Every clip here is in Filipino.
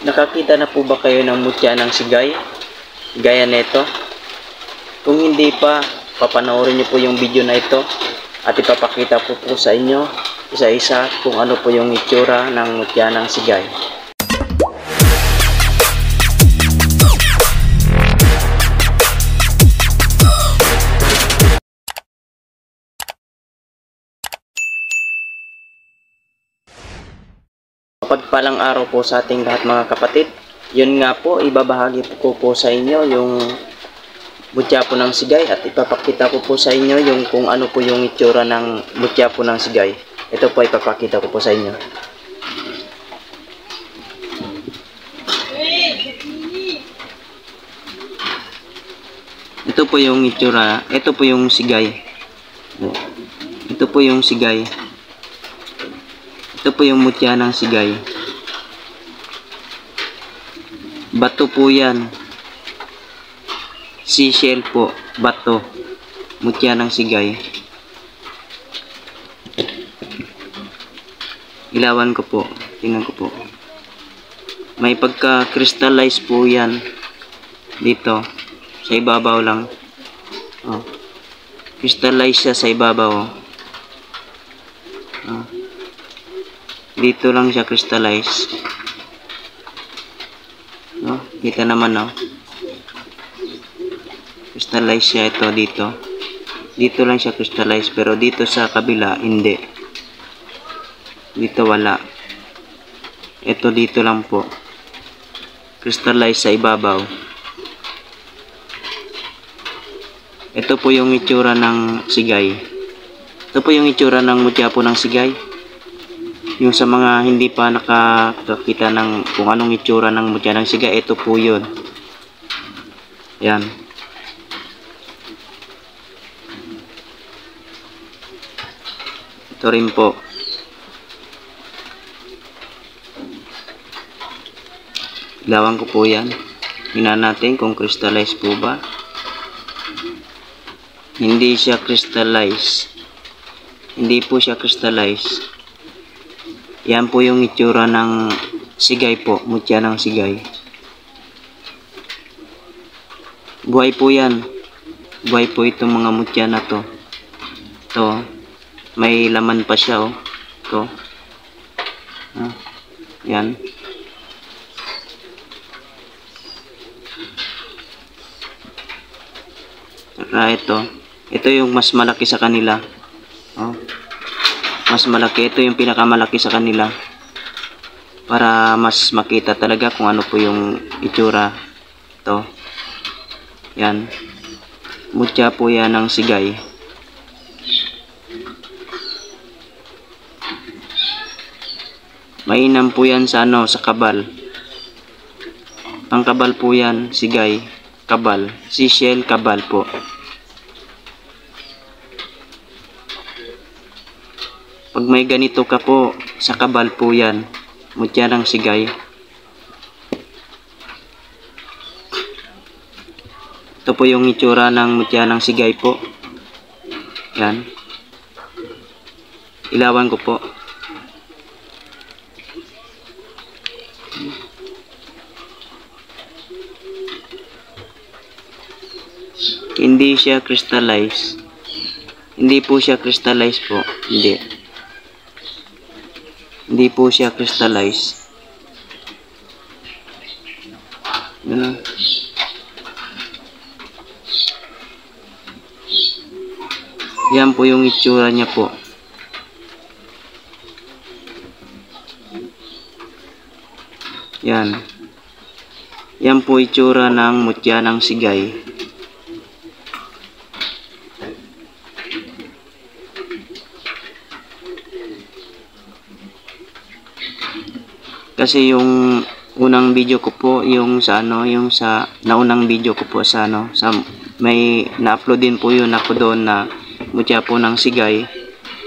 Nakakita na po ba kayo ng mutya ng sigay? Gaya nito? Kung hindi pa, papanoorin niyo po yung video na ito at ipapakita po sa inyo isa-isa kung ano po yung itsura ng mutya ng sigay. Pagpalang araw po sa ating lahat mga kapatid. Yun nga po, ibabahagi ko po sa inyo yung mutya po ng sigay at ipapakita ko po sa inyo yung kung ano po yung itsura ng mutya po ng sigay. Ito po ipapakita ko po sa inyo. Ito po yung itsura, ito po yung sigay. Ito po yung sigay. Ito po yung mutya ng sigay. Bato po yan. Seashell po. Bato. Mutya ng sigay. Ilawan ko po. Tingnan ko po. May pagka-crystallize po yan. Dito. Sa ibabaw lang. Oh. Crystallize siya sa ibabaw. Oh. Dito lang siya crystallize. No, kita naman no. Crystallize siya ito dito. Dito lang siya crystallize pero dito sa kabila hindi. Dito wala. Ito dito lang po. Crystallize sa ibabaw. Ito po yung itsura ng sigay. Ito po yung itsura ng mutya po ng sigay. Yung sa mga hindi pa nakakita ng kung anong itsura ng mutya ng sigay, ito po yun. Yan. Ito rin po. Ilawan ko po yan. Tingnan natin kung crystallize po ba. Hindi siya crystallize. Hindi po siya crystallize. Yan po yung itsura ng sigay po, mutya ng sigay. Buhay po yan. Buhay po itong mga mutya na to. Ito, may laman pa siya oh. Ito. Yan. Saka ito. Ito yung mas malaki sa kanila. Oh. Mas malaki, ito yung pinakamalaki sa kanila para mas makita talaga kung ano po yung itsura. Ito yan, mutya po yan ng sigay. Mainam po yan sa ano, sa kabal. Ang kabal po yan, sigay, kabal, seashell, kabal po. Pag may ganito ka po, sa kabal po yan. Mutya ng sigay. Ito po yung itsura ng mutya ng sigay po. Yan. Ilawan ko po. Hindi siya crystallize. Hindi po siya crystallize po. Hindi. Hindi po siya crystallize. Ano? Yan po yung itsura niya po. Yan. Yan po itsura ng mutya ng sigay. Kasi yung unang video ko po, yung sa ano, yung sa naunang video ko po sa ano, sa may na-upload din po yun ako doon na mutya po ng sigay.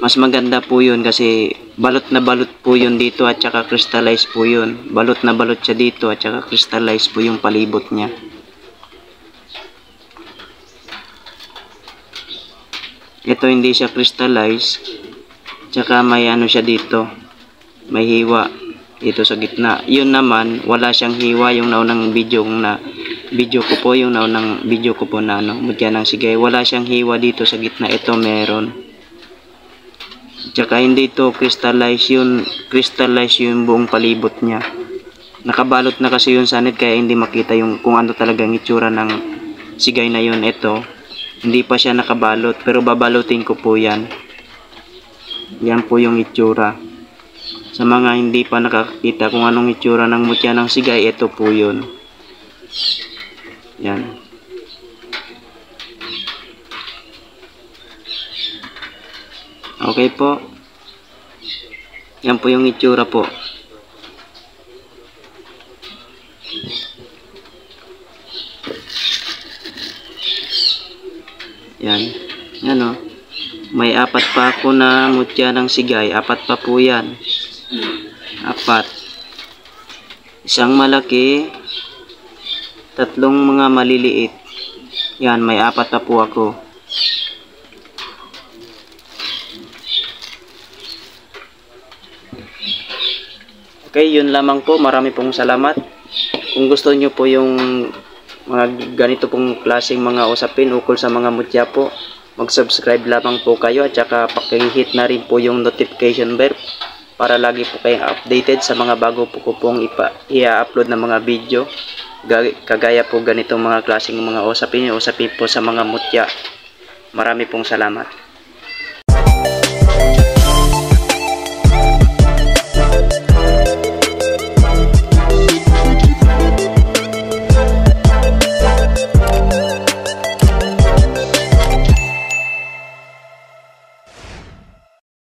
Mas maganda po yun kasi balot na balot po yun dito at saka crystallize po yun. Balot na balot siya dito at saka crystallize po yung palibot niya. Ito hindi siya crystallize. Tsaka may ano siya dito. May hiwa. dito sa gitna. Yun naman, wala siyang hiwa yung naunang video ko po, yung naunang video ko po na mutya ng sigay. Wala siyang hiwa dito sa gitna. Ito meron. Tsaka hindi ito crystallize yung buong palibot niya. Nakabalot na kasi yun sa net, kaya hindi makita yung kung ano talagang itsura ng sigay na yun. Ito, hindi pa siya nakabalot, pero babalutin ko po yan. Yan po yung itsura. Sa mga hindi pa nakakita kung anong itsura ng mutya ng sigay, ito po yun. Yan. Okay po. Yan po yung itsura po. Yan. Yan o. May 4 pa ako na mutya ng sigay. 4 pa po yan. 4. Isang malaki. 3 mga maliliit. Yan. May 4 pa po ako. Okay, yun lamang po. Marami pong salamat. Kung gusto nyo po yung mga ganito pong klaseng mga usapin ukol sa mga mutya po, mag-subscribe lamang po kayo at saka paki-hit na rin po yung notification bell para lagi po kayong updated sa mga bago po ko pong i-upload na mga video. Kagaya po ganitong mga klaseng mga usapin po sa mga mutya. Marami pong salamat.